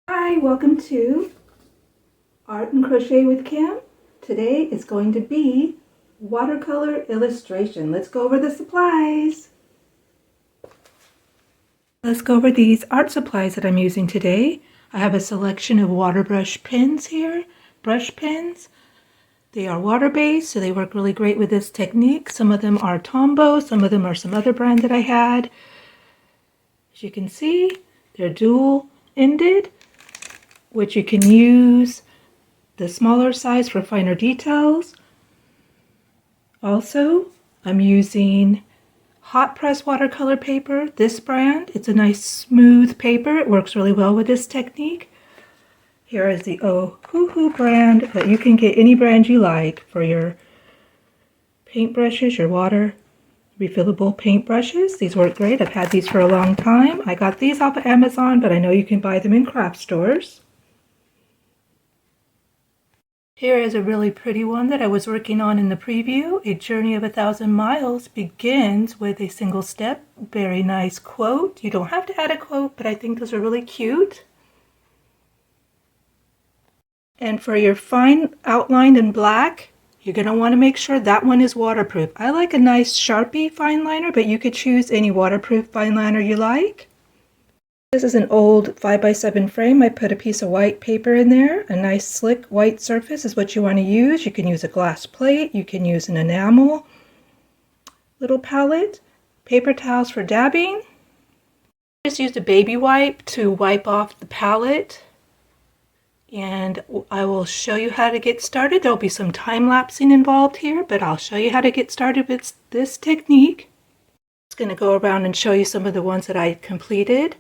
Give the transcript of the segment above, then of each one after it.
Hi, welcome to Art and Crochet with Kim. Today is going to be watercolor illustration. Let's go over the supplies. Let's go over these art supplies that I'm using today. I have a selection of water brush pens here, brush pens. They are water-based, so they work really great with this technique. Some of them are Tombow, some of them are some other brand that I had. As you can see, they're dual-ended, which you can use the smaller size for finer details. Also, I'm using hot press watercolor paper, this brand. It's a nice smooth paper. It works really well with this technique. Here is the Ohuhu brand, but you can get any brand you like for your paintbrushes, your water refillable paintbrushes. These work great. I've had these for a long time. I got these off of Amazon, but I know you can buy them in craft stores. Here is a really pretty one that I was working on in the preview. A Journey of 1,000 Miles begins with a single step. Very nice quote. You don't have to add a quote, but I think those are really cute. And for your fine outline in black, you're going to want to make sure that one is waterproof. I like a nice Sharpie fine liner, but you could choose any waterproof fine liner you like. This is an old 5x7 frame. I put a piece of white paper in there. A nice slick white surface is what you want to use. You can use a glass plate. You can use an enamel little palette. Paper towels for dabbing. Just used a baby wipe to wipe off the palette. And I will show you how to get started. There'll be some time-lapsing involved here, but I'll show you how to get started with this technique. I'm just going to go around and show you some of the ones that I completed.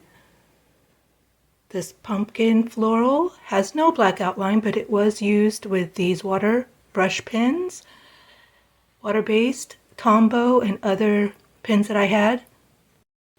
This pumpkin floral has no black outline, but it was used with these water brush pens, water-based, Tombow, and other pens that I had.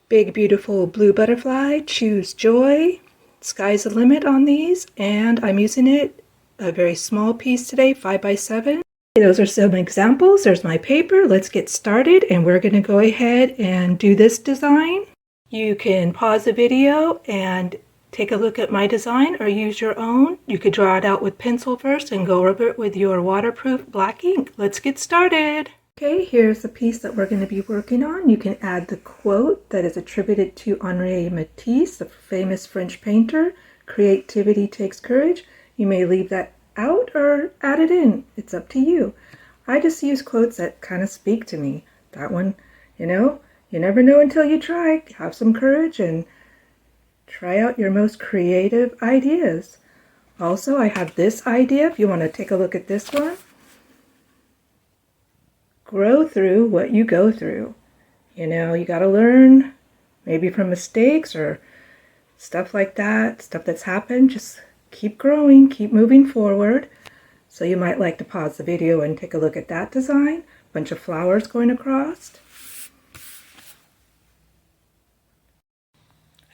Big, beautiful blue butterfly, choose joy. Sky's the limit on these, and I'm using it a very small piece today, 5x7. Those are some examples. There's my paper. Let's get started, and we're going to go ahead and do this design. You can pause the video and take a look at my design or use your own. You could draw it out with pencil first and go over it with your waterproof black ink. Let's get started. Okay, here's the piece that we're going to be working on. You can add the quote that is attributed to Henri Matisse, the famous French painter. Creativity takes courage. You may leave that out or add it in. It's up to you. I just use quotes that kind of speak to me. That one, you never know until you try. Have some courage and try out your most creative ideas. Also, I have this idea, if you want to take a look at this one. Grow through what you go through. You got to learn maybe from mistakes or stuff like that, stuff that's happened. Just keep growing, keep moving forward. So you might like to pause the video and take a look at that design. Bunch of flowers going across.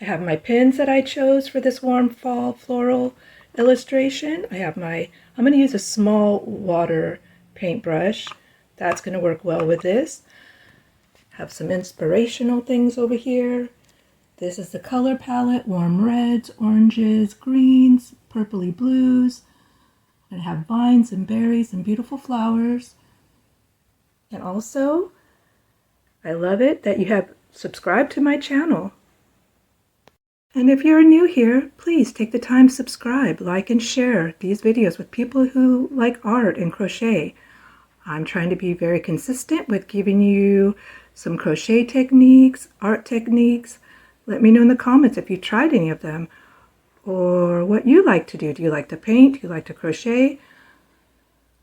I have my pens that I chose for this warm fall floral illustration. I'm going to use a small water paintbrush. That's going to work well with this. Have some inspirational things over here. This is the color palette, warm reds, oranges, greens, purpley blues. I have vines and berries and beautiful flowers. And also, I love it that you have subscribed to my channel. And if you're new here, please take the time to subscribe, like, and share these videos with people who like art and crochet. I'm trying to be very consistent with giving you some crochet techniques, art techniques. Let me know in the comments if you tried any of them or what you like to do. Do you like to paint? Do you like to crochet?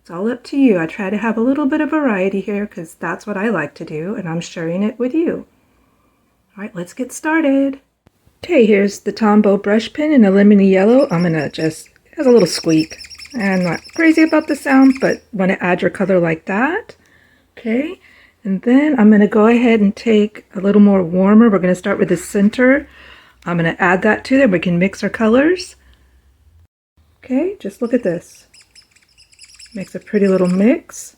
It's all up to you. I try to have a little bit of variety here because that's what I like to do, and I'm sharing it with you. All right, let's get started. Okay, here's the Tombow brush pen in a lemony yellow. I'm gonna just, it has a little squeak. I'm not crazy about the sound, but want to add your color like that. Okay, and then I'm gonna go ahead and take a little more warmer. We're gonna start with the center. I'm gonna add that to there. We can mix our colors. Okay, just look at this. Makes a pretty little mix.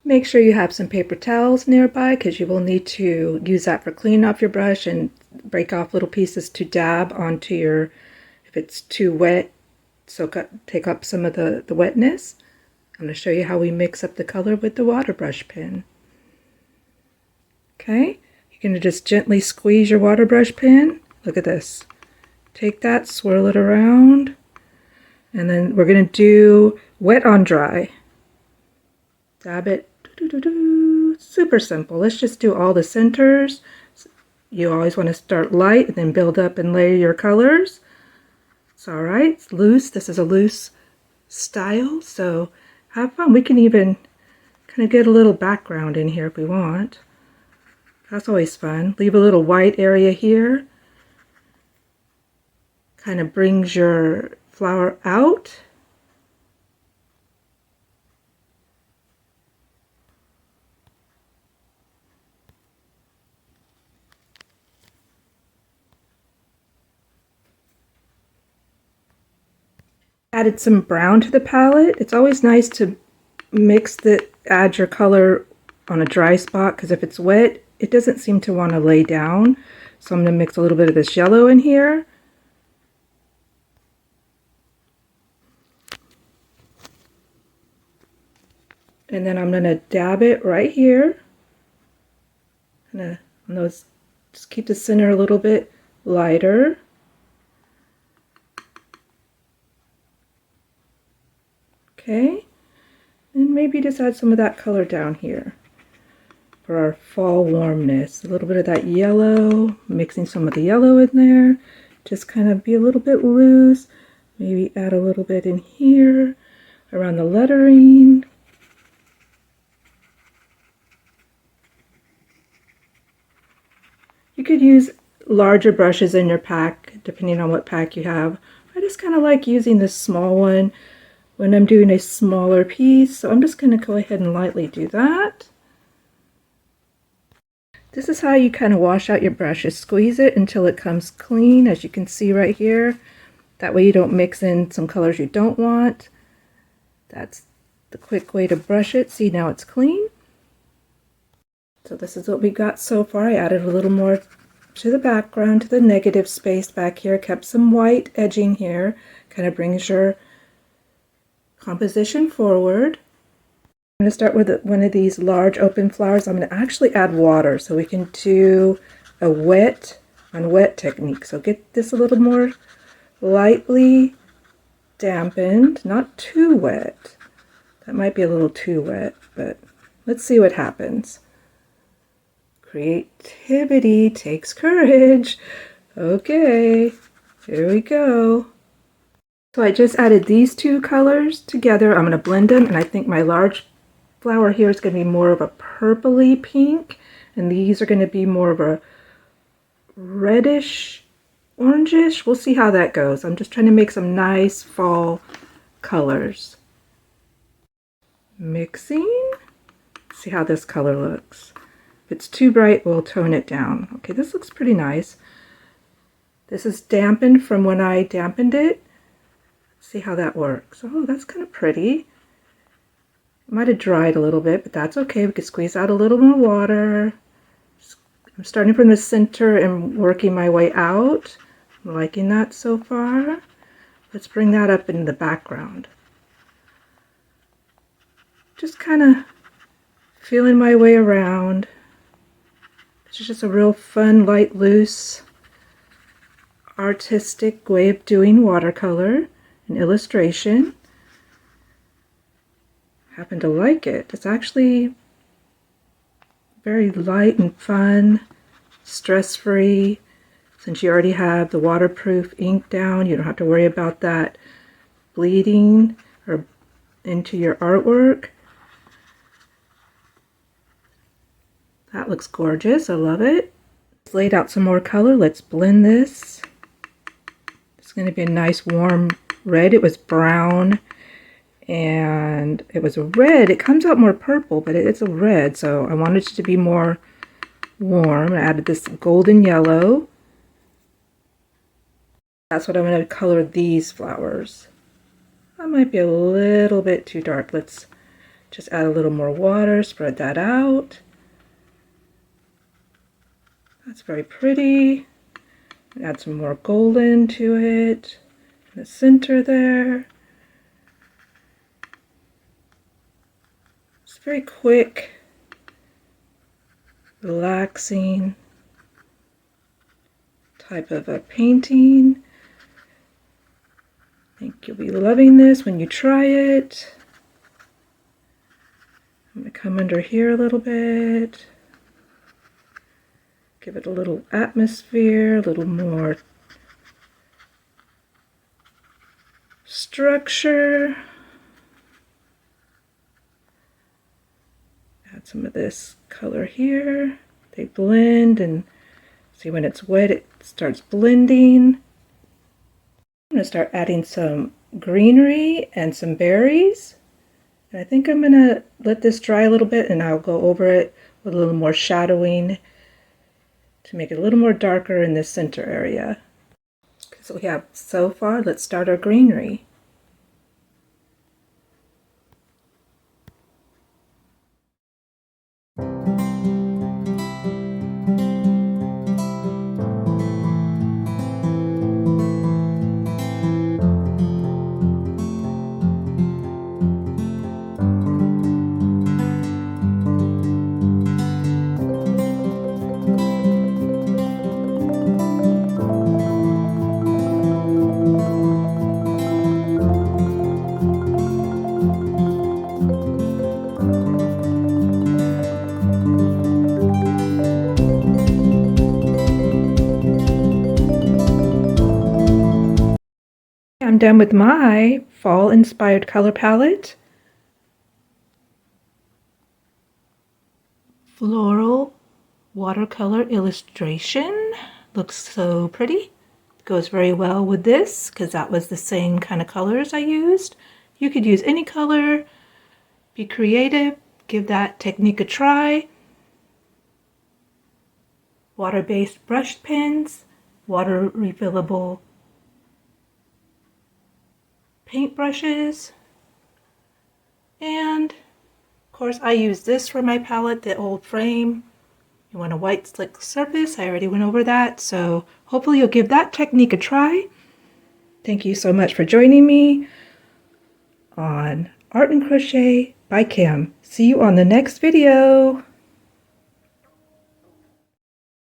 Make sure you have some paper towels nearby because you will need to use that for cleaning off your brush and break off little pieces to dab onto your, if it's too wet, take up some of the wetness. I'm going to show you how we mix up the color with the water brush pen. Okay, you're going to just gently squeeze your water brush pen. Look at this. Take that, swirl it around, and then we're going to do wet on dry. Dab it. Super simple. Let's just do all the centers. You always want to start light and then build up and layer your colors. It's all right. It's loose. This is a loose style, so have fun. We can even kind of get a little background in here if we want. That's always fun. Leave a little white area here. Kind of brings your flower out. Added some brown to the palette. It's always nice to add your color on a dry spot because if it's wet, it doesn't seem to want to lay down. So I'm going to mix a little bit of this yellow in here. And then I'm going to dab it right here. Just keep the center a little bit lighter. Okay, and maybe just add some of that color down here for our fall warmness. A little bit of that yellow, mixing some of the yellow in there. Just kind of be a little bit loose. Maybe add a little bit in here around the lettering. You could use larger brushes in your pack, depending on what pack you have. I just kind of like using this small one when I'm doing a smaller piece, so I'm just going to go ahead and lightly do that. This is how you kind of wash out your brushes. Squeeze it until it comes clean, as you can see right here. That way you don't mix in some colors you don't want. That's the quick way to brush it. See, now it's clean. So this is what we got so far. I added a little more to the background, to the negative space back here. Kept some white edging here. Kind of brings your composition forward. I'm going to start with one of these large open flowers. I'm going to actually add water so we can do a wet on wet technique. So get this a little more lightly dampened, not too wet. That might be a little too wet, but let's see what happens. Creativity takes courage. Okay, here we go. So I just added these two colors together. I'm going to blend them, and I think my large flower here is going to be more of a purpley pink, and these are going to be more of a reddish, orangish. We'll see how that goes. I'm just trying to make some nice fall colors. Mixing. See how this color looks. If it's too bright, we'll tone it down. Okay, this looks pretty nice. This is dampened from when I dampened it. See how that works. Oh, that's kind of pretty. It might have dried a little bit, but that's okay. We could squeeze out a little more water. I'm starting from the center and working my way out. I'm liking that so far. Let's bring that up in the background. Just kind of feeling my way around. It's just a real fun, light, loose artistic way of doing watercolor and illustration. I happen to like it. It's actually very light and fun, stress-free. Since you already have the waterproof ink down, you don't have to worry about that bleeding or into your artwork. That looks gorgeous. I love it. Laid out some more color. Let's blend this. It's going to be a nice warm red. It was brown and it was a red. It comes out more purple, but it's a red, so I wanted it to be more warm. I added this golden yellow. That's what I'm going to color these flowers. That might be a little bit too dark. Let's just add a little more water, spread that out. That's very pretty. Add some more golden to it in the center there. It's very quick, relaxing type of a painting. I think you'll be loving this when you try it. I'm going to come under here a little bit. Give it a little atmosphere, a little more structure. Add some of this color here. They blend, and see when it's wet it starts blending. I'm going to start adding some greenery and some berries. And I think I'm going to let this dry a little bit and I'll go over it with a little more shadowing to make it a little more darker in this center area. So we have so far, let's start our greenery. I'm done with my fall inspired color palette. Floral watercolor illustration. Looks so pretty. Goes very well with this because that was the same kind of colors I used. You could use any color. Be creative. Give that technique a try. Water-based brush pens. Water refillable paintbrushes, and of course I use this for my palette, the old frame. You want a white slick surface. I already went over that, so hopefully you'll give that technique a try. Thank you so much for joining me on Art and Crochet by Kim. See you on the next video.